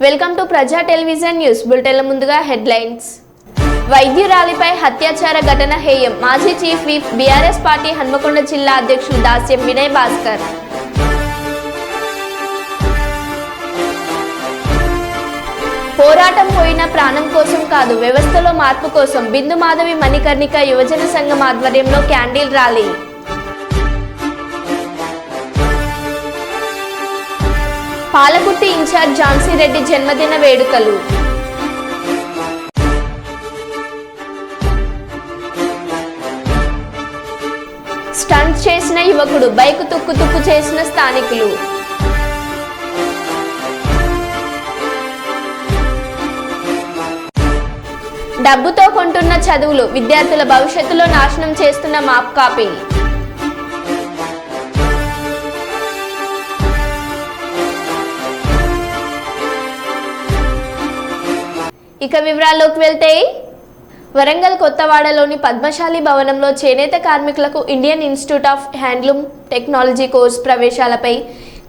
Welcome to ప్రజా television news బులెటిన్ల ముందుగా headlines. వైద్యురాలిపై అత్యాచార ఘటన హేయం. మాజీ chief whip BRS party Hanamkonda జిల్లా అధ్యక్షులు దాస్యం వినయ్ భాస్కర్. పోరాటం పోయిన ప్రాణం కోసం కాదు, వ్యవస్థలో మార్పు కోసం. బిందు మాధవి మణికర్ణిక యువజన సంఘం ఆధ్వర్యంలో candle rally. Palakurthi incharge Jhansi Reddy జన్మదిన వేడుకలు. స్టంట్ చేసిన యువకుడు, బైక్ తుక్కు చేసిన స్థానికులు. డబ్బుతో కొంటున్న చదువులు, విద్యార్థుల భవిష్యత్తులో నాశనం చేస్తున్న మాప్ కాపీ. ఇక వివరాల్లోకి వెళ్తే, వరంగల్ కొత్తవాడలోని పద్మశాలి భవనంలో చేనేత కార్మికులకు Indian Institute of Handloom Technology course ప్రవేశాలపై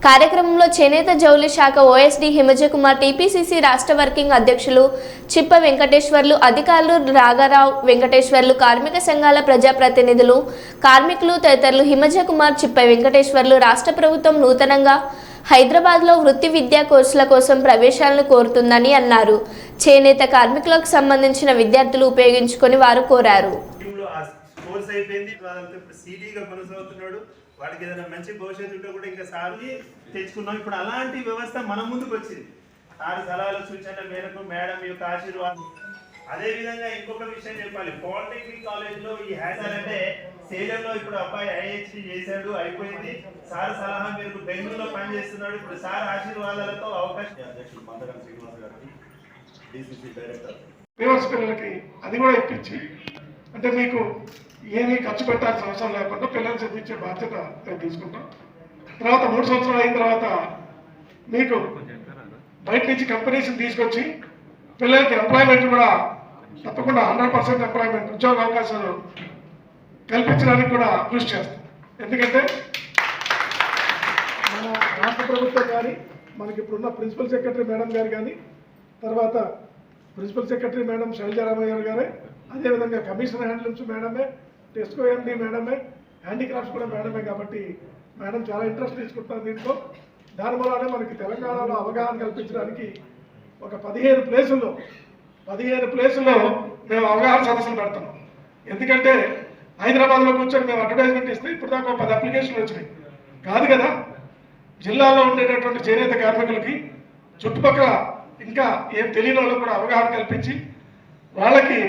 కార్యక్రమంలో చేనేత జౌళి శాఖ ఓఎస్డీ హిమజకుమార్, టీపీసీసీ రాష్ట్ర వర్కింగ్ అధ్యక్షులు చిప్ప వెంకటేశ్వర్లు, అధికారులు రాఘారావు వెంకటేశ్వర్లు, కార్మిక సంఘాల ప్రజాప్రతినిధులు, కార్మికులు తదితరులు హిమజకుమార్, చిప్ప వెంకటేశ్వర్లు రాష్ట్ర ప్రభుత్వం నూతనంగా హైదరాబాద్లో వృత్తి విద్యా కోర్సుల కోసం ప్రవేశాలను కోరుతుందని అన్నారు. చేనేత కార్మికులకు సంబంధించిన విద్యార్థులు ఉపయోగించుకొని వారు కోరారు. వాడికి ఏదైనా మంచి భవిష్యత్తు కూడా ఇంకా సార్ని తెచ్చుకున్నాం. ఇప్పుడు అలాంటి వ్యవస్థ మన ముందుకు వచ్చింది. సార్ సలహాలు సూచనల మేరకు మేడం యొక్క ఆశీర్వాదం. అదేవిధంగా ఇంకొక విషయం చెప్పాలి, పాలిటెక్నిక్ కాలేజ్లో ఈ హ్యాసర్ అంటే సేలంలో ఇప్పుడు అబ్బాయి ఐహెచ్డి చేశాడు, అయిపోయింది. సార్ సలహా మేరకు బెంగళూరులో పనిచేస్తున్నాడు. ఇప్పుడు సార్ ఆశీర్వాదాలతో అవకాశం. అధ్యక్షుడు మందగం శ్రీనివాస్ గారికి, డిసిసి డైరెక్టర్ పిల్లలకి అది కూడా ఇప్పించి, అంటే మీకు ఏమీ ఖర్చు పెట్టాల్సిన అవసరం లేకుండా పిల్లలు చదివించే బాధ్యత మేము తీసుకుంటాం. తర్వాత 3 సంవత్సరాలు అయిన తర్వాత మీకు బయట నుంచి కంపెనీస్ని తీసుకొచ్చి పిల్లలకి ఎంప్లాయ్మెంట్ కూడా తప్పకుండా 100% ఎంప్లాయ్మెంట్ ఉద్యోగ అవకాశాలు కల్పించడానికి కూడా కృషి చేస్తాం. ఎందుకంటే మన రాష్ట్ర ప్రభుత్వం కానీ, మనకి ఇప్పుడున్న ప్రిన్సిపల్ సెక్రటరీ మేడం గారు కానీ, తర్వాత ప్రిన్సిపల్ సెక్రటరీ మేడం శైలజారామయ్య గారే, అదేవిధంగా కమిషనర్ హ్యాండ్లూమ్స్ మేడమే, టెస్కో ఎండి మేడమే, హ్యాండీక్రాఫ్ట్స్ కూడా మేడమే. కాబట్టి మేడం చాలా ఇంట్రెస్ట్ తీసుకుంటారు దీంట్లో. దాని వల్లనే మనకి తెలంగాణలో అవగాహన కల్పించడానికి ఒక 15 ప్లేసుల్లో మేము అవగాహన సదస్సులు పెడతాం. ఎందుకంటే హైదరాబాద్లో కూర్చొని మేము అడ్వర్టైజ్మెంట్ ఇస్తే ఇప్పుడు దాకా 10 అప్లికేషన్లు వచ్చినాయి కాదు కదా. జిల్లాలో ఉండేటటువంటి చేనేత కార్మికులకి చుట్టుపక్కల ఇంకా ఏం తెలియని వాళ్ళకు కూడా అవగాహన కల్పించి, వాళ్ళకి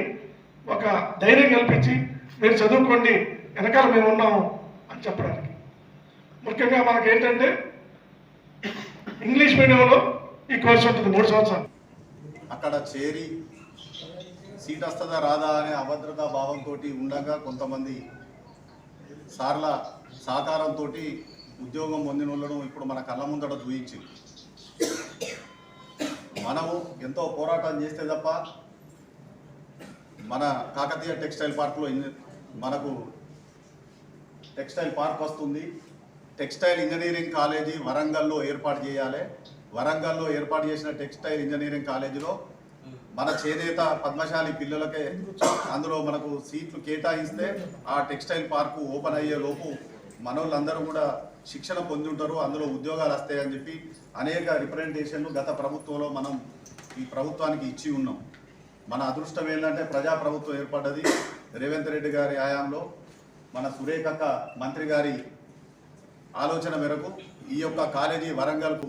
ఒక ధైర్యం కల్పించి మీరు చదువుకోండి, వెనకాల మేము ఉన్నాము అని చెప్పడానికి. ముఖ్యంగా మనకి ఏంటంటే ఇంగ్లీష్ మీడియంలో ఈ కోర్సు ఉంటుంది 3 సంవత్సరాలు. అక్కడ చేరి సీట్ వస్తుందా రాదా అనే అభద్రతా భావంతో ఉండగా కొంతమంది సార్ల సహకారంతో ఉద్యోగం పొందిన వాళ్ళను ఇప్పుడు మన కళ్ళ ముందట చూయించింది. మనము ఎంతో పోరాటం చేస్తే తప్ప మన కాకతీయ టెక్స్టైల్ పార్క్లో మనకు టెక్స్టైల్ పార్క్ వస్తుంది. టెక్స్టైల్ ఇంజనీరింగ్ కాలేజీ వరంగల్లో ఏర్పాటు చేయాలి. వరంగల్లో ఏర్పాటు చేసిన టెక్స్టైల్ ఇంజనీరింగ్ కాలేజీలో మన చేనేత పద్మశాలి పిల్లలకే అందులో మనకు సీట్లు కేటాయిస్తే ఆ టెక్స్టైల్ పార్కు ఓపెన్ అయ్యే లోపు మనోళ్ళందరూ కూడా శిక్షణ పొంది ఉంటారు, అందులో ఉద్యోగాలు వస్తాయని చెప్పి అనేక రిప్రజెంటేషన్లు గత ప్రభుత్వంలో మనం ఈ ప్రభుత్వానికి ఇచ్చి ఉన్నాం. మన అదృష్టం ఏంటంటే ప్రజాప్రభుత్వం ఏర్పడ్డది. రేవంత్ రెడ్డి గారి హయాంలో మన సురేఖక్క మంత్రి గారి ఆలోచన మేరకు ఈ యొక్క కాలేజీ వరంగల్కు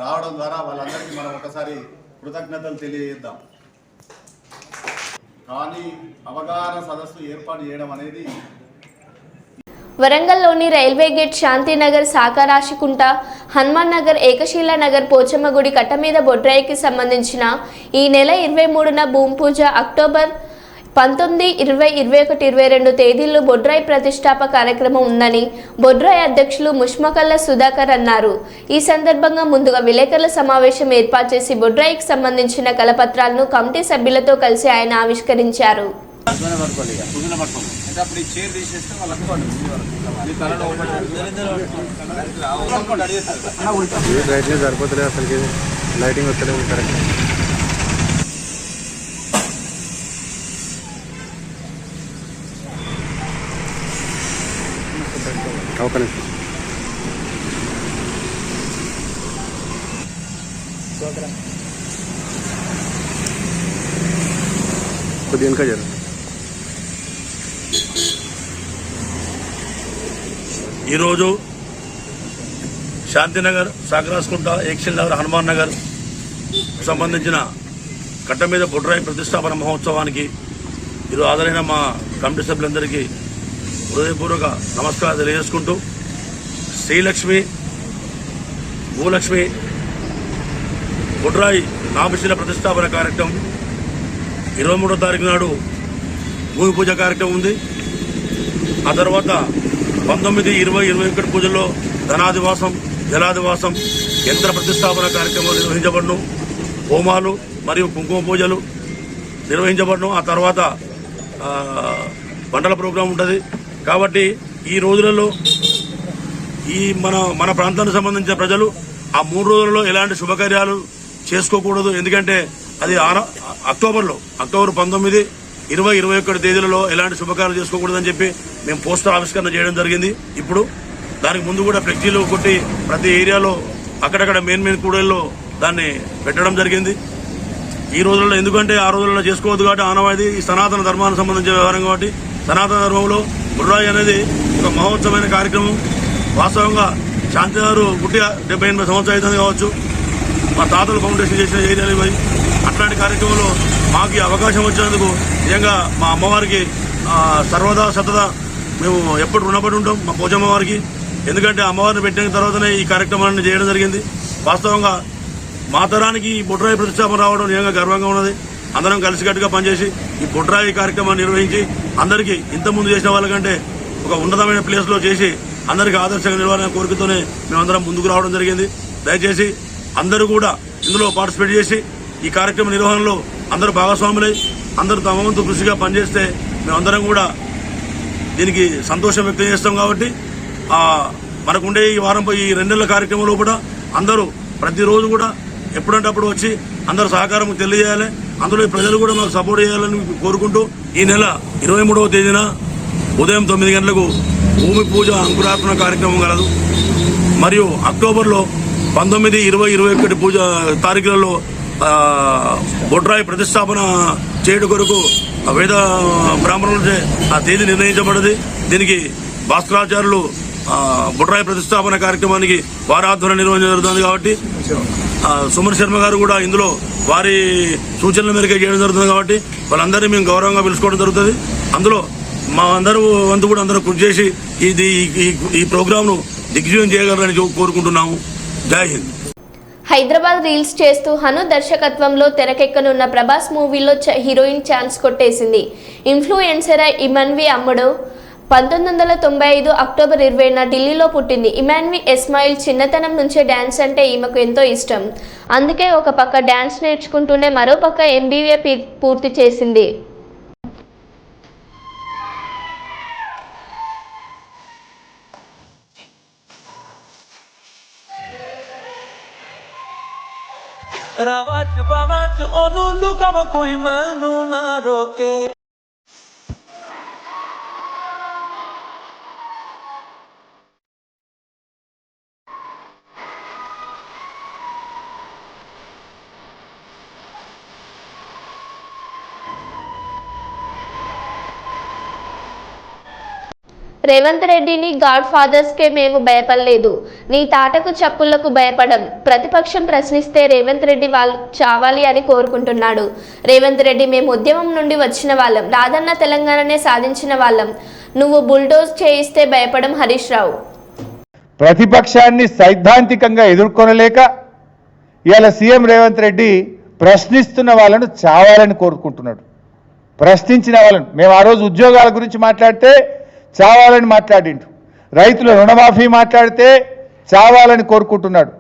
రావడం ద్వారా వాళ్ళందరికీ మనం ఒకసారి కృతజ్ఞతలు తెలియజేద్దాం. కానీ అవగాహన సదస్సు ఏర్పాటు చేయడం అనేది వరంగల్లోని రైల్వే గేట్, శాంతినగర్, సాకరాశికుంట, హనుమాన్ నగర్, ఏకశీల నగర్, పోచమ్మ గుడి కట్ట మీద బొడ్రాయికి సంబంధించిన ఈ నెల 23న భూమి పూజ, అక్టోబర్ 19, 20, 21, 22 తేదీల్లో బొడ్రాయి ప్రతిష్టాప కార్యక్రమం ఉందని బొడ్రాయి అధ్యక్షులు ముష్మకల్ల సుధాకర్ అన్నారు. ఈ సందర్భంగా ముందుగా విలేకరుల సమావేశం ఏర్పాటు చేసి బొడ్రాయికి సంబంధించిన కలపత్రాలను కమిటీ సభ్యులతో కలిసి ఆయన ఆవిష్కరించారు. సరిపోతుంది అసలు లైటింగ్ వస్తలేదు కరెక్ట్. ఒక నిమిషం. కొద్దిగా వెనక జరు. ఈరోజు శాంతినగర్, సాగరాస్కుంట, ఏక్షన్ నగర్, హనుమాన్ నగర్ సంబంధించిన కట్ట మీద బొడ్రాయి ప్రతిష్టాపన మహోత్సవానికి ఈరోజు హాజరైన మా కమిటీ సభ్యులందరికీ హృదయపూర్వక నమస్కారాలు తెలియజేసుకుంటూ, శ్రీలక్ష్మి, భూలక్ష్మి బొడ్రాయి నామశిల ప్రతిష్టాపన కార్యక్రమం 23వ తారీఖు నాడు భూమి పూజ కార్యక్రమం ఉంది. ఆ తర్వాత 19, 20, 21 పూజల్లో ధనాదివాసం, జలాదివాసం, యంత్ర ప్రతిష్టాపన కార్యక్రమాలు నిర్వహించబడును. హోమాలు మరియు కుంకుమ పూజలు నిర్వహించబడును. ఆ తర్వాత వంటల ప్రోగ్రాం ఉంటుంది. కాబట్టి ఈ రోజులలో ఈ మన ప్రాంతానికి సంబంధించిన ప్రజలు ఆ 3 రోజులలో ఎలాంటి శుభకార్యాలు చేసుకోకూడదు. ఎందుకంటే అది అక్టోబర్ 19, 20, 21 తేదీలలో ఎలాంటి శుభకార్యాలు చేసుకోకూడదని చెప్పి మేము పోస్టర్ ఆవిష్కరణ చేయడం జరిగింది. ఇప్పుడు దానికి ముందు కూడా ఫ్లెక్సీలు కొట్టి ప్రతి ఏరియాలో అక్కడక్కడ మెయిన్ కూడల్లో దాన్ని పెట్టడం జరిగింది. ఈ రోజుల్లో ఎందుకంటే ఆ రోజుల్లో చేసుకోవద్దు కాబట్టి ఆనవాయితీ ఈ సనాతన ధర్మానికి సంబంధించిన వ్యవహారం కాబట్టి సనాతన ధర్మంలో బొడ్రాయి అనేది ఒక మహోత్సవమైన కార్యక్రమం. వాస్తవంగా శాంతినగర్ పుట్టి 78 సంవత్సరాలు అవుతుంది కావచ్చు. మా తాతలు ఫౌండేషన్ చేసిన ఏరియాలు ఇవి. అట్లాంటి కార్యక్రమంలో మాకు ఈ అవకాశం వచ్చినందుకు నిజంగా మా అమ్మవారికి సర్వదా సతదా మేము ఎప్పుడు రుణపడి ఉంటాం మా పోచమ్మ వారికి. ఎందుకంటే అమ్మవారిని పెట్టిన తర్వాతనే ఈ కార్యక్రమాన్ని చేయడం జరిగింది. వాస్తవంగా మా తరానికి ఈ బొడ్రాయి ప్రతిష్టాపన రావడం నిజంగా గర్వంగా ఉన్నది. అందరం కలిసికట్టుగా పనిచేసి ఈ బొడ్రాయి కార్యక్రమాన్ని నిర్వహించి అందరికీ ఇంతకుముందు చేసిన వాళ్ళకంటే ఒక ఉన్నతమైన ప్లేస్లో చేసి అందరికీ ఆదర్శంగా నిలవాలనే కోరికతోనే మేమందరం ముందుకు రావడం జరిగింది. దయచేసి అందరూ కూడా ఇందులో పార్టిసిపేట్ చేసి ఈ కార్యక్రమ నిర్వహణలో అందరూ భాగస్వాములై అందరూ తమ వంతు కృషిగా పనిచేస్తే మేమందరం కూడా దీనికి సంతోషం వ్యక్తం చేస్తాం. కాబట్టి మనకుండే ఈ వారంపై ఈ 2 నెలల కార్యక్రమంలో కూడా అందరూ ప్రతిరోజు కూడా ఎప్పుడంటే అప్పుడు వచ్చి అందరూ సహకారం తెలియజేయాలి. అందులో ప్రజలు కూడా మాకు సపోర్ట్ చేయాలని కోరుకుంటూ ఈ నెల 23వ తేదీన ఉదయం 9 గంటలకు భూమి పూజ అంకురార్పణ కార్యక్రమం కలదు. మరియు అక్టోబర్లో 19, 20, 21 పూజ తారీఖులలో బొడ్రాయి ప్రతిష్టాపన చేయడం కొరకు వేద బ్రాహ్మణులచే ఆ తేదీ నిర్ణయించబడింది. దీనికి భాస్కరాచార్యులు బొడ్రాయి ప్రతిష్టాపన కార్యక్రమానికి వారి ఆధ్వర్యం నిర్వహించడం జరుగుతుంది. కాబట్టి సుమన్ శర్మ గారు కూడా ఇందులో వారి సూచనల మేరకు చేయడం జరుగుతుంది. కాబట్టి వాళ్ళందరినీ మేము గౌరవంగా పిలుచుకోవడం జరుగుతుంది. అందులో మా అందరూ వంతు కూడా అందరూ కృషి చేసి ఈ ప్రోగ్రాంను దిగ్విజయం చేయగలరని కోరుకుంటున్నాము. జై హింద్. హైదరాబాద్ రీల్స్ చేస్తూ హను దర్శకత్వంలో తెరకెక్కనున్న ప్రభాస్ మూవీలో హీరోయిన్ ఛాన్స్ కొట్టేసింది. ఇన్ఫ్లుయెన్సర్ ఇమన్వి అమ్ముడు 1995 అక్టోబర్ 20న ఢిల్లీలో పుట్టింది. ఇమాన్వి ఇస్మాయిల్ చిన్నతనం నుంచే డ్యాన్స్ అంటే ఈమెకు ఎంతో ఇష్టం. అందుకే ఒక పక్క డ్యాన్స్ నేర్చుకుంటూనే మరో పక్క MBA పూర్తి చేసింది. రేవంత్ రెడ్డిని గాడ్ ఫాదర్స్కే మేము భయపడలేదు, నీ తాటకు చప్పుళ్లకు భయపడం. ప్రతిపక్షం ప్రశ్నిస్తే రేవంత్ రెడ్డి వాళ్ళు చావాలి అని కోరుకుంటున్నాడు. రేవంత్ రెడ్డి మేము ఉద్యమం నుండి వచ్చిన వాళ్ళం, రాదన్న తెలంగాణనే సాధించిన వాళ్ళం, నువ్వు బుల్డోజ్ చేయిస్తే భయపడం. హరీష్ రావు ప్రతిపక్షాన్ని సైద్ధాంతికంగా ఎదుర్కొనలేక ఇవాళ సీఎం రేవంత్ రెడ్డి ప్రశ్నిస్తున్న వాళ్ళను చావాలని కోరుకుంటున్నాడు. ప్రశ్నించిన వాళ్ళను మేము ఆ రోజు ఉద్యోగాల గురించి మాట్లాడితే చావాలని మాట్లాడిండు, రైతుల రుణమాఫీ మాట్లాడితే చావాలని కోరుకుంటున్నాడు.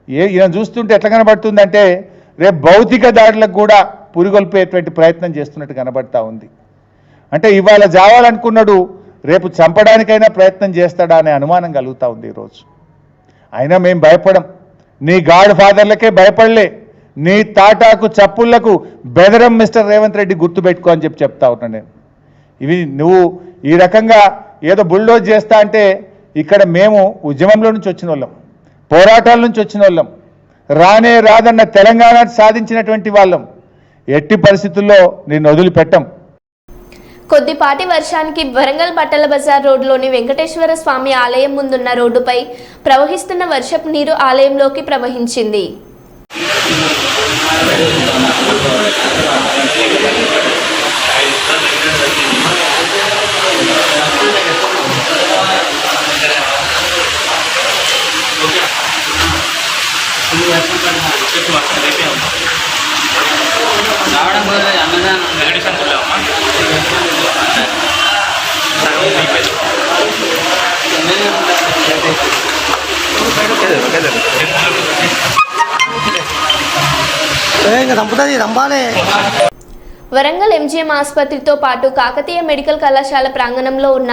ఈయన చూస్తుంటే ఎట్లా కనబడుతుందంటే రేపు భౌతిక దాడులకు కూడా పురిగొల్పేటువంటి ప్రయత్నం చేస్తున్నట్టు కనబడతా ఉంది. అంటే ఇవాళ చావాలనుకున్నాడు, రేపు చంపడానికైనా ప్రయత్నం చేస్తాడా అనే అనుమానం కలుగుతూ ఉంది ఈరోజు. అయినా మేము భయపడం, నీ గాడ్ ఫాదర్లకే భయపడలే, నీ తాటాకు చప్పుళ్లకు బెదరం మిస్టర్ రేవంత్ రెడ్డి గుర్తుపెట్టుకో అని చెప్తా ఉన్నాను నేను. ఇవి నువ్వు ఈ రకంగా ఏదో బుల్డోజ్ చేస్తా అంటే ఇక్కడ మేము ఉద్యమంలో నుంచి వచ్చిన వాళ్ళం, పోరాటాల నుంచి వచ్చిన వాళ్ళం, రానే రాదన్న తెలంగాణ సాధించినటువంటి వాళ్ళం. ఎట్టి పరిస్థితుల్లో నేను వదిలిపెట్టం. కొద్దిపాటి వర్షానికి వరంగల్ బట్టల బజార్ రోడ్లోని వెంకటేశ్వర స్వామి ఆలయం ముందున్న రోడ్డుపై ప్రవహిస్తున్న వర్షపు నీరు ఆలయంలోకి ప్రవహించింది. వరంగల్ ఎంజీఎం ఆసుపత్రితో పాటు కాకతీయ మెడికల్ కళాశాల ప్రాంగణంలో ఉన్న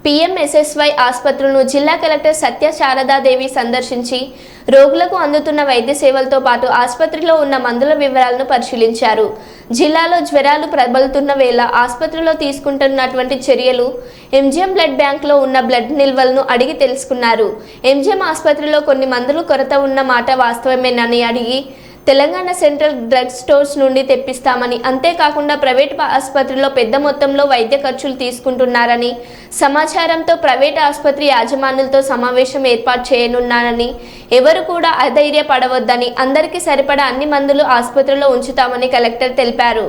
పిఎంఎస్ఎస్వై ఆసుపత్రులను జిల్లా కలెక్టర్ సత్య శారదాదేవి సందర్శించి రోగులకు అందుతున్న వైద్య సేవలతో పాటు ఆసుపత్రిలో ఉన్న మందుల వివరాలను పరిశీలించారు. జిల్లాలో జ్వరాలు ప్రబలుతున్న వేళ ఆసుపత్రిలో తీసుకుంటున్నటువంటి చర్యలు, ఎంజీఎం బ్లడ్ బ్యాంక్లో ఉన్న బ్లడ్ నిల్వలను అడిగి తెలుసుకున్నారు. ఎంజీఎం ఆసుపత్రిలో కొన్ని మందులు కొరత ఉన్న మాట వాస్తవమేనని అడిగి తెలంగాణ సెంట్రల్ డ్రగ్ స్టోర్స్ నుండి తెప్పిస్తామని, అంతేకాకుండా ప్రైవేట్ ఆసుపత్రిలో పెద్ద మొత్తంలో వైద్య ఖర్చులు తీసుకుంటున్నారని సమాచారంతో ప్రైవేట్ ఆసుపత్రి యాజమాన్యులతో సమావేశం ఏర్పాటు చేయనున్నానని, ఎవరు కూడా అధైర్యపడవద్దని, అందరికీ సరిపడా అన్ని మందులు ఆసుపత్రిలో ఉంచుతామని కలెక్టర్ తెలిపారు.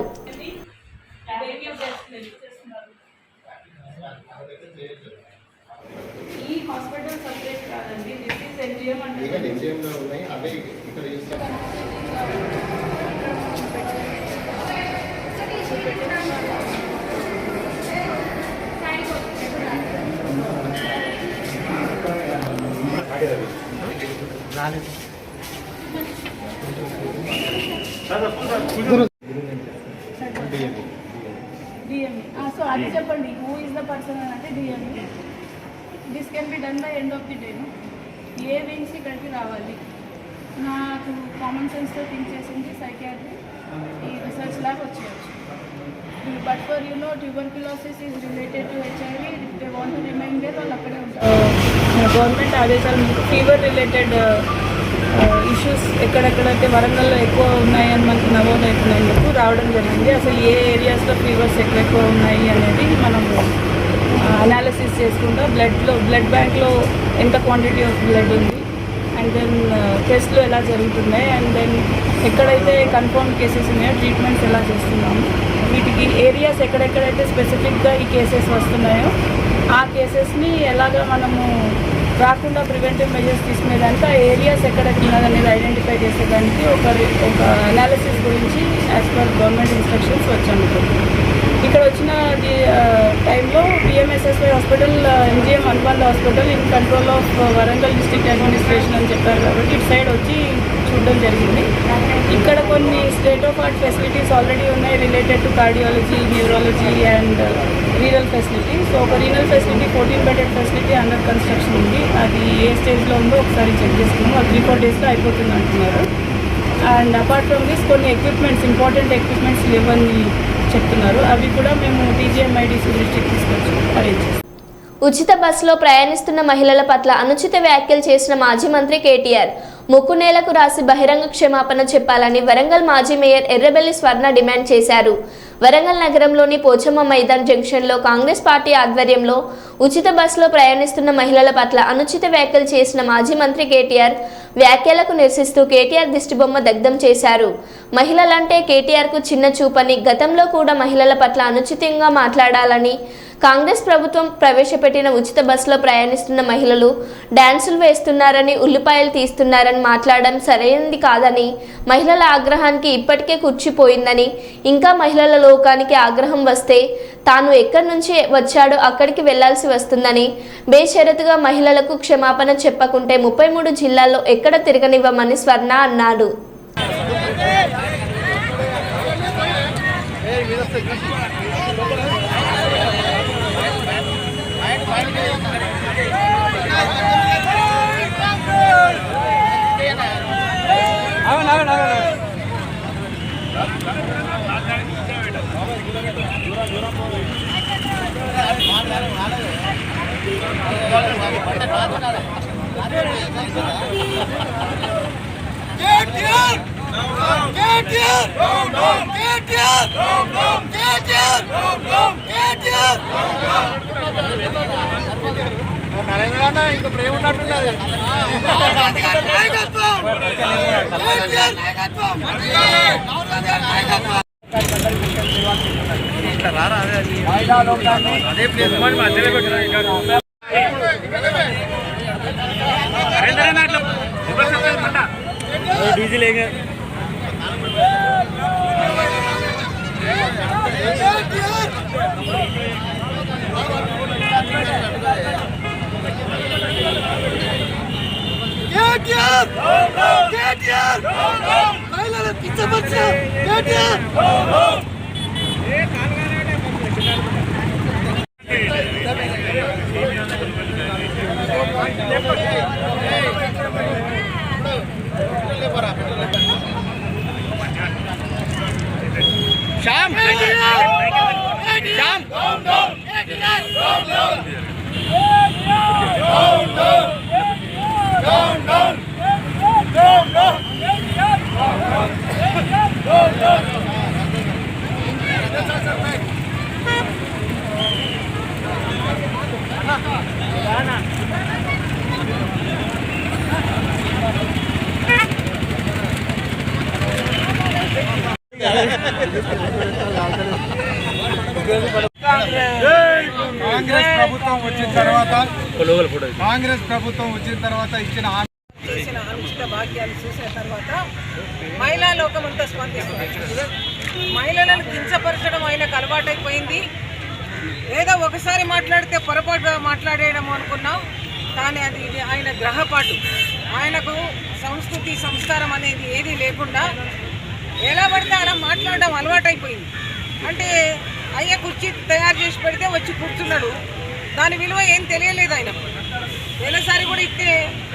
So అది చెప్పండి, who is the person అంటే DME. This can be done by end of the day. ఏ వింగ్స్ ఇక్కడికి రావాలి, నాకు కామన్ సెన్స్తో థింక్ చేసింది సైకియాట్రీ ఈ రీసెర్చ్ లాగా వచ్చేయచ్చు. But for tuberculosis is related to HIV, they want to remain there, వాళ్ళు అక్కడే ఉంటారు. గవర్నమెంట్ ఆదేశాలు ఫీవర్ రిలేటెడ్ ఇష్యూస్ ఎక్కడెక్కడైతే వరంగల్లో ఎక్కువ ఉన్నాయని మనకు నమోదవుతున్నందుకు రావడం జరిగింది. అసలు ఏ ఏరియాస్లో ఫీవర్స్ ఎక్కువ ఉన్నాయి అనేది మనము అనాలిసిస్ చేసుకుంటా బ్లడ్ బ్యాంక్లో ఎంత క్వాంటిటీ ఆఫ్ బ్లడ్ ఉంది, అండ్ దెన్ టెస్ట్లు ఎలా జరుగుతున్నాయి, అండ్ దెన్ ఎక్కడైతే కన్ఫర్మ్ కేసెస్ ఉన్నాయో ట్రీట్మెంట్స్ ఎలా చేస్తున్నాము, వీటికి ఏరియాస్ ఎక్కడెక్కడైతే స్పెసిఫిక్గా ఈ కేసెస్ వస్తున్నాయో ఆ కేసెస్ని ఎలాగ మనము రాకుండా ప్రివెంటివ్ మెజర్స్ తీసుకునేదానికి ఆ ఏరియాస్ ఎక్కడెక్కడ ఉన్నదనేది ఐడెంటిఫై చేసేదానికి ఒక అనాలిసిస్ గురించి యాజ్ పర్ గవర్నమెంట్ ఇన్స్ట్రక్షన్స్ వచ్చాను. ఇక్కడ వచ్చిన టైంలో పిఎంఎస్ఎస్వై హాస్పిటల్, ఎంజీఎం అనుబంధ hospital in control of Warangal district administration అని చెప్పారు కాబట్టి ఇటు సైడ్ వచ్చి చూడడం జరిగింది. ఇక్కడ కొన్ని state of art facilities already ఉన్నాయి related to cardiology, neurology and renal facility. So ఒక renal facility 14 bedded facility under construction ఉంది. అది ఏ స్టేజ్లో ఉందో ఒకసారి చెక్ చేసుకున్నాము. అది 3-4 డేస్లో అయిపోతుంది అంటున్నారు. అండ్ అపార్ట్ ఫ్రమ్ దిస్ కొన్ని ఎక్విప్మెంట్స్, ఇంపార్టెంట్ ఎక్విప్మెంట్స్ లేవని చెప్తున్నారు. అవి కూడా మేము TGMIDC దృష్టికి తీసుకొచ్చి అరేంజ్ చేస్తాం. ఉచిత బస్సులో ప్రయాణిస్తున్న మహిళల పట్ల అనుచిత వ్యాఖ్యలు చేసిన మాజీ మంత్రి కేటీఆర్ ముక్కు నేలకు రాసి బహిరంగ క్షమాపణ చెప్పాలని వరంగల్ మాజీ మేయర్ ఎర్రబెల్లి స్వర్ణ డిమాండ్ చేశారు. వరంగల్ నగరంలోని పోచమ్మ మైదాన్ జంక్షన్లో కాంగ్రెస్ పార్టీ ఆధ్వర్యంలో ఉచిత బస్సులో ప్రయాణిస్తున్న మహిళల పట్ల అనుచిత వ్యాఖ్యలు చేసిన మాజీ మంత్రి కేటీఆర్ వ్యాఖ్యలకు నిరసిస్తూ కేటీఆర్ దిష్టిబొమ్మ దగ్ధం చేశారు. మహిళలంటే కేటీఆర్కు చిన్న చూపని, గతంలో కూడా మహిళల పట్ల అనుచితంగా మాట్లాడాలని, కాంగ్రెస్ ప్రభుత్వం ప్రవేశపెట్టిన ఉచిత బస్సులో ప్రయాణిస్తున్న మహిళలు డాన్సులు వేస్తున్నారని, ఉల్లిపాయలు తీస్తున్నారని మాట్లాడడం సరైనది కాదని, మహిళల ఆగ్రహానికి ఇప్పటికే కూర్చిపోయిందని, ఇంకా మహిళల లోకానికి ఆగ్రహం వస్తే తాను ఎక్కడి నుంచి వచ్చాడో అక్కడికి వెళ్లాల్సి వస్తుందని, బేషరతుగా మహిళలకు క్షమాపణ చెప్పకుంటే 33 జిల్లాల్లో ఎక్కడ తిరగనివ్వమని స్వర్ణ అన్నాడు. కాంగ్రెస్ ప్రభుత్వం వచ్చిన తర్వాత ఇచ్చిన అనుచిత భాగ్యాలు చూసిన తర్వాత మహిళా లోకమంతా స్పందిస్తుంది. మహిళలను కించపరచడం ఆయనకు అలవాటైపోయింది. ఏదో ఒకసారి మాట్లాడితే పొరపాటుగా మాట్లాడేయడం అనుకున్నాం, కానీ అది ఇది ఆయన గ్రహపాటు. ఆయనకు సంస్కృతి సంస్కారం అనేది ఏదీ లేకుండా ఎలా పడితే అలా మాట్లాడడం అలవాటైపోయింది. అంటే అయ్యే కుర్చీ తయారు చేసి పెడితే వచ్చి కూర్చున్నాడు, దాని విలువ ఏం తెలియలేదు ఆయన. పోయినసారి కూడా ఇస్తే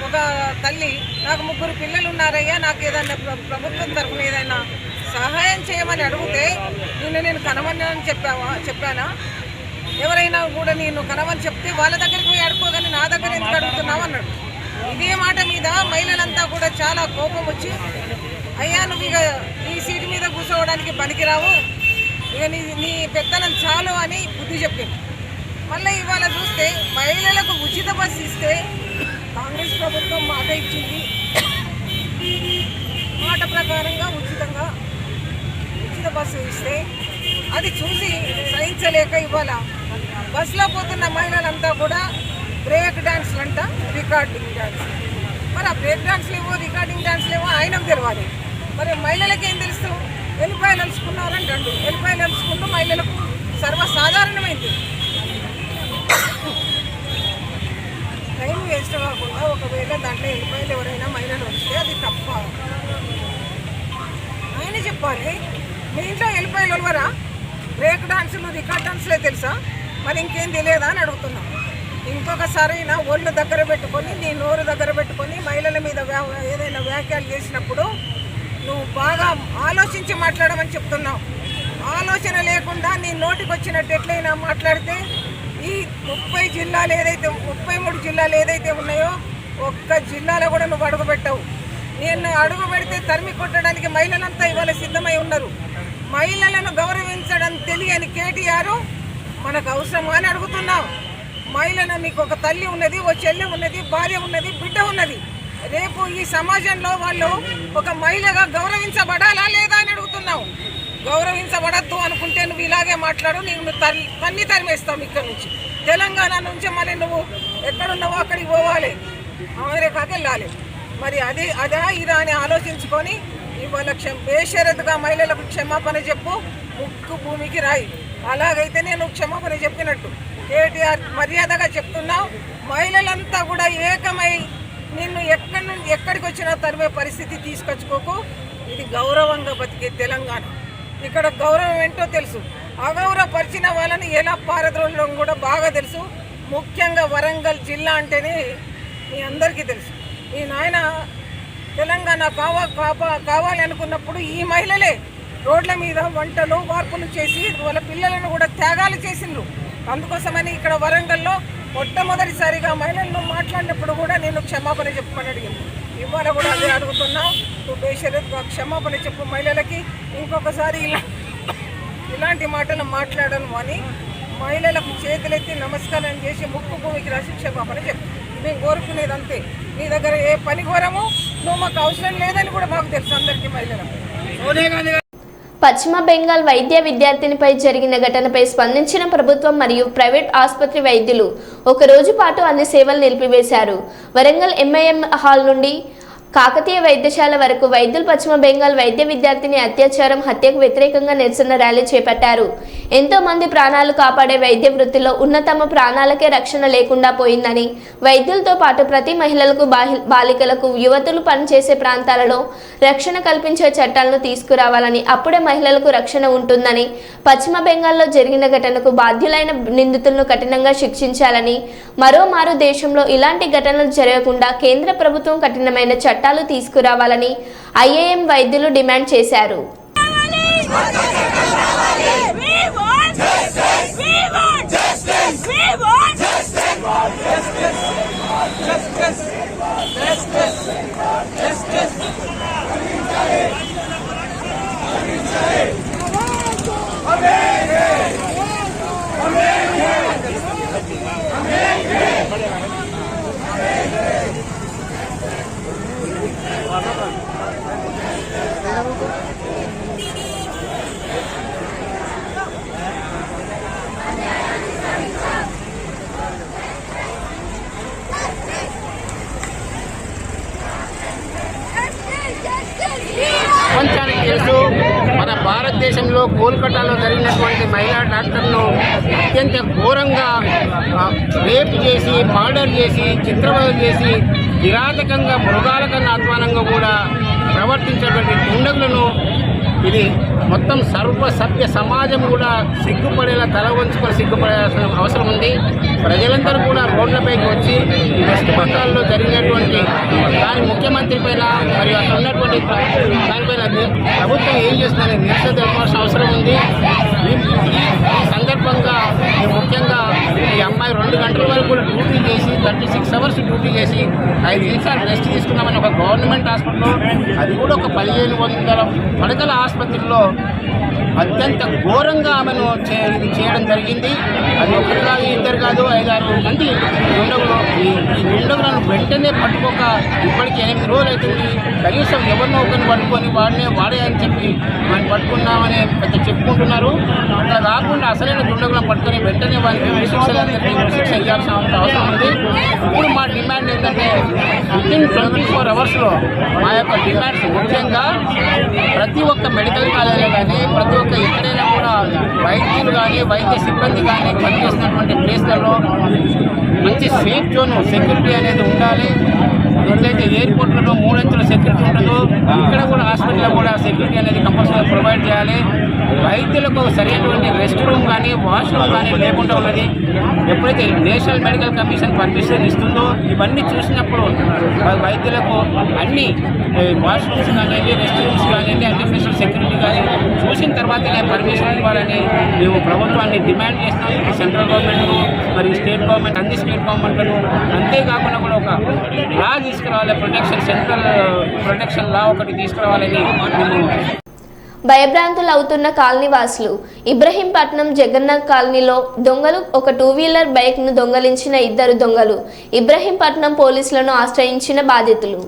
ఒక తల్లి, నాకు 3 పిల్లలు ఉన్నారయ్యా, నాకు ఏదైనా ప్రభుత్వం తరఫున ఏదైనా సహాయం చేయమని అడిగితే నేను కనమని చెప్పానా? ఎవరైనా కూడా నేను కనమని చెప్తే వాళ్ళ దగ్గరికి పోయి అడుకోగానే నా దగ్గర ఎందుకు అడుగుతున్నావు అన్నాడు. ఇదే మాట మీద మహిళలంతా కూడా చాలా కోపం వచ్చి, అయ్యా నువ్వు ఇక ఈ సీటు మీద కూర్చోవడానికి పనికిరావు, ఇక నీ పెత్తనం చాలు అని బుద్ధి చెప్పింది. మళ్ళీ ఇవాళ చూస్తే మహిళలకు ఉచిత బస్సు ఇస్తే కాంగ్రెస్ ప్రభుత్వం మాట ఇచ్చింది, మాట ప్రకారంగా ఉచిత బస్సు ఇస్తే అది చూసి సహించలేక ఇవాళ బస్సులో పోతున్న మహిళలంతా కూడా బ్రేక్ డాన్స్లు అంట, రికార్డింగ్ డాన్స్. మరి ఆ బ్రేక్ డాన్స్లు ఏవో రికార్డింగ్ డాన్స్లు ఏవో ఆయనకు తెలియాలి, మరి మహిళలకి ఏం తెలుసు? ఎల్లిపాయలు అలుసుకున్నారంటండు, ఎల్లిపాయలు అలుసుకుంటూ మహిళలకు సర్వసాధారణమైంది. టైం వేస్ట్ కాకుండా ఒకవేళ దాంట్లో ఎల్లిపాయలు ఎవరైనా మహిళలు వస్తే అది తప్ప ఆయన చెప్పాలి. మీ ఇంట్లో ఎల్లిపాయలు ఎవరా? బ్రేక్ డాన్సులు రికార్డ్ డాన్సులే తెలుసా? మరి ఇంకేం తెలియదా అని అడుగుతున్నాం. ఇంకొకసారి నా ఒళ్ళు దగ్గర పెట్టుకొని, నీ నోరు దగ్గర పెట్టుకొని మహిళల మీద ఏదైనా వ్యాఖ్యలు చేసినప్పుడు నువ్వు బాగా ఆలోచించి మాట్లాడమని చెప్తున్నావు. ఆలోచన లేకుండా నీ నోటికి వచ్చినట్టు ఎట్లయినా మాట్లాడితే ఈ 33 జిల్లాలు ఏదైతే ఉన్నాయో ఒక్క జిల్లాలో కూడా నువ్వు అడుగు పెట్టావు. నేను అడుగు పెడితే తరిమి కొట్టడానికి మహిళలంతా ఇవాళ సిద్ధమై ఉన్నారు. మహిళలను గౌరవించడం తెలియని కేటీఆర్ మనకు అవసరమా అని అడుగుతున్నావు. మహిళను నీకు ఒక తల్లి ఉన్నది, ఓ చెల్లి ఉన్నది, భార్య ఉన్నది, బిడ్డ ఉన్నది. రేపు ఈ సమాజంలో వాళ్ళు ఒక మహిళగా గౌరవించబడాలా లేదా అని అడుగుతున్నావు. గౌరవించబడద్దు అనుకుంటే నువ్వు ఇలాగే మాట్లాడు, నీకు తన్ని తరిమేస్తావు ఇక్కడ నుంచి. తెలంగాణ నుంచి మళ్ళీ నువ్వు ఎక్కడున్నావో అక్కడికి పోవాలి, అమెరికాకి వెళ్ళాలి. మరి అదా ఇదా అని ఆలోచించుకొని ఇవాళ బేషరతుగా మహిళలకు క్షమాపణ చెప్పు, ముక్కు భూమికి రాయి. అలాగైతే నేను క్షమాపణ చెప్పినట్టు. కేటీఆర్ మర్యాదగా చెప్తున్నావు. మహిళలంతా కూడా ఏకమై నిన్ను ఎక్కడికి వచ్చినా తరిమే పరిస్థితి తీసుకొచ్చుకోకు. ఇది గౌరవంగా బతికే తెలంగాణ. ఇక్కడ గౌరవం ఏంటో తెలుసు, అగౌరవపరిచిన వాళ్ళని ఎలా పారద్రోలడం కూడా బాగా తెలుసు. ముఖ్యంగా వరంగల్ జిల్లా అంటేనే మీ అందరికీ తెలుసు. ఈ నాయన తెలంగాణ కావాలి అనుకున్నప్పుడు ఈ మహిళలే రోడ్ల మీద వంటలు వార్పులు చేసి వాళ్ళ పిల్లలను కూడా త్యాగాలు చేసిండ్రు. అందుకోసమని ఇక్కడ వరంగల్లో మొట్టమొదటిసారిగా మహిళలను మాట్లాడినప్పుడు కూడా నేను క్షమాపణ చెప్పమని అడిగింది. ఇవాళ కూడా అదే అడుగుతున్నా, నువ్వు బేషరత్గా క్షమాపణ చెప్పు మహిళలకి, ఇంకొకసారి ఇలాంటి మాటలు మాట్లాడను అని మహిళలకు చేతులెత్తి నమస్కారం చేసి ముక్కు భూమికి రాసి క్షమాపణ చెప్పు. మేము కోరుకునేది అంతే. నీ దగ్గర ఏ పని కోరము, నువ్వు మాకు అవసరం లేదని కూడా మాకు తెలుసు అందరికీ మహిళలకు. పశ్చిమ బెంగాల్ వైద్య విద్యార్థినిపై జరిగిన ఘటనపై స్పందించిన ప్రభుత్వం మరియు ప్రైవేట్ ఆసుపత్రి వైద్యులు ఒక రోజు పాటు అన్ని సేవలు నిలిపివేశారు. వరంగల్ ఎంఐఎం హాల్ నుండి కాకతీయ వైద్యశాల వరకు వైద్యులు పశ్చిమ బెంగాల్ వైద్య విద్యార్థిని అత్యాచారం హత్యకు వ్యతిరేకంగా నిరసన ర్యాలీ చేపట్టారు. ఎంతో మంది ప్రాణాలు కాపాడే వైద్య వృత్తిలో ఉన్న తమ ప్రాణాలకే రక్షణ లేకుండా పోయిందని, వైద్యులతో పాటు ప్రతి మహిళలకు బాలికలకు యువతులు పనిచేసే ప్రాంతాలలో రక్షణ కల్పించే చట్టాలను తీసుకురావాలని, అప్పుడే మహిళలకు రక్షణ ఉంటుందని, పశ్చిమ బెంగాల్లో జరిగిన ఘటనకు బాధ్యులైన నిందితులను కఠినంగా శిక్షించాలని, మరోమారు దేశంలో ఇలాంటి ఘటనలు జరగకుండా కేంద్ర ప్రభుత్వం కఠినమైన చట్టాలు తీసుకురావాలని ఐఏఎం వైద్యులు డిమాండ్ చేశారు. ప్రపంచానికి తెలుసు, మన భారతదేశంలో కోల్కతాలో జరిగినటువంటి మహిళా డాక్టర్ను అత్యంత ఘోరంగా రేప్ చేసి, మర్డర్ చేసి, చిత్రవధ చేసి, కిరాతకంగా మృగాల కన్నా అధ్వానంగా కూడా ప్రవర్తించేటువంటి దుండగులను ఇది మొత్తం సర్వసభ్య సమాజం కూడా సిగ్గుపడేలా తల వంచుకొని సిగ్గుపడాల్సిన అవసరం ఉంది. ప్రజలందరూ కూడా రోడ్లపైకి వచ్చి వెస్ట్ బెంగాల్లో జరిగినటువంటి దాని ముఖ్యమంత్రి పైన మరియు అక్కడ ఉన్నటువంటి దానిపైన ప్రభుత్వం ఏం చేస్తుందని నిరసన తెలపాల్సిన అవసరం ఉంది. ఈ సందర్భంగా ముఖ్యంగా ఈ అమ్మాయి 2 గంటల వరకు కూడా డ్యూటీ చేసి 36 అవర్స్ డ్యూటీ చేసి 5 నిమిషాలు రెస్ట్ తీసుకున్నామని ఒక గవర్నమెంట్ హాస్పిటల్లో, అది కూడా ఒక 1500 పడకల ఆసుపత్రిలో అత్యంత ఘోరంగా ఆమెను చేయడం జరిగింది. అది ఒకరు కాదు, ఇద్దరు కాదు, 5-6 మంది దుండగులు. ఈ దుండగులను వెంటనే పట్టుకోక ఇప్పటికీ 8 రోజులు అవుతుంది. కనీసం ఎవరినో ఒకరిని పట్టుకొని వాడే అని చెప్పి మనం పట్టుకున్నామని పెద్ద చెప్పుకుంటున్నారు. అట్లా కాకుండా అసలైన దుండగులను పట్టుకొని వెంటనే వారికి శిక్ష ఇవ్వాల్సిన అవసరం ఉంది. ఇప్పుడు మా డిమాండ్ ఏంటంటే వితిన్ 24 అవర్స్లో మా యొక్క డిమాండ్స్ ముఖ్యంగా ప్రతి ఒక్క మెడికల్ కాలేజీలో కానీ, ప్రతి ఒక్క ఎక్కడైనా కూడా వైద్యులు కానీ, వైద్య సిబ్బంది కానీ పనిచేసినటువంటి ప్లేస్లలో మంచి సేఫ్ జోన్ సెక్యూరిటీ అనేది ఉండాలి. ఎట్లయితే ఎయిర్పోర్ట్లలో 3 అంచెల సెక్యూరిటీ ఉంటుందో ఇక్కడ కూడా హాస్పిటల్లో కూడా సెక్యూరిటీ అనేది కంపల్సరీ ప్రొవైడ్ చేయాలి. వైద్యులకు సరైనటువంటి రెస్ట్ రూమ్ కానీ, వాష్రూమ్ కానీ లేకుండా ఉన్నది. ఎప్పుడైతే నేషనల్ మెడికల్ కమిషన్ పర్మిషన్ ఇస్తుందో ఇవన్నీ చూసినప్పుడు వైద్యులకు అన్ని వాష్రూమ్స్ కానివ్వండి, రెస్ట్ రూమ్స్ కానివ్వండి, అన్ని స్పెషల్ సెక్యూరిటీ కానీ చూసిన తర్వాతనే పర్మిషన్ ఇవ్వాలని మేము ప్రభుత్వాన్ని డిమాండ్ చేస్తాం. సెంట్రల్ గవర్నమెంట్ మరియు స్టేట్ గవర్నమెంట్, అన్ని స్టేట్ గవర్నమెంట్లను. అంతేకాకుండా కూడా ఒక లా తీసుకురావాలి, సెంట్రల్ ప్రొటెక్షన్ లా ఒకటి తీసుకురావాలని మేము. భయభ్రాంతులు అవుతున్న కాలనీ వాసులు. ఇబ్రహీంపట్నం జగన్నాథ్ కాలనీలో దొంగలు ఒక 2-వీలర్ బైక్ను దొంగలించిన 2 దొంగలు. ఇబ్రహీంపట్నం పోలీసులను ఆశ్రయించిన బాధితులు.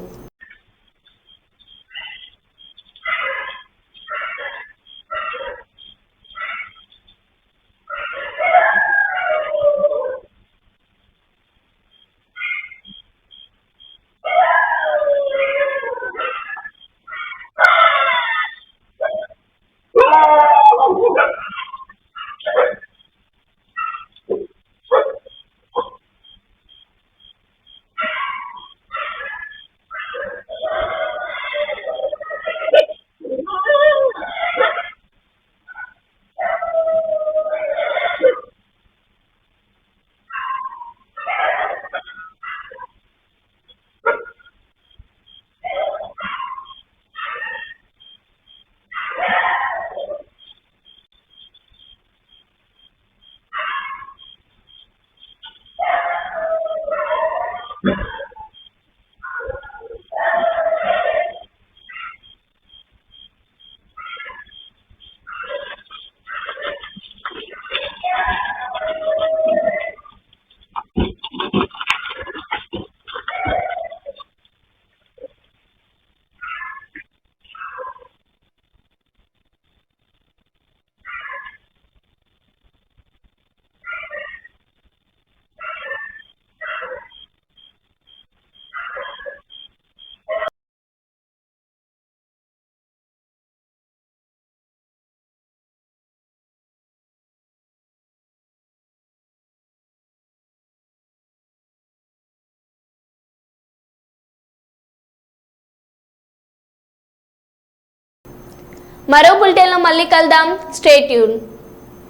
మరో బులెటిన్లో మళ్ళీ కలుద్దాం. Stay tune.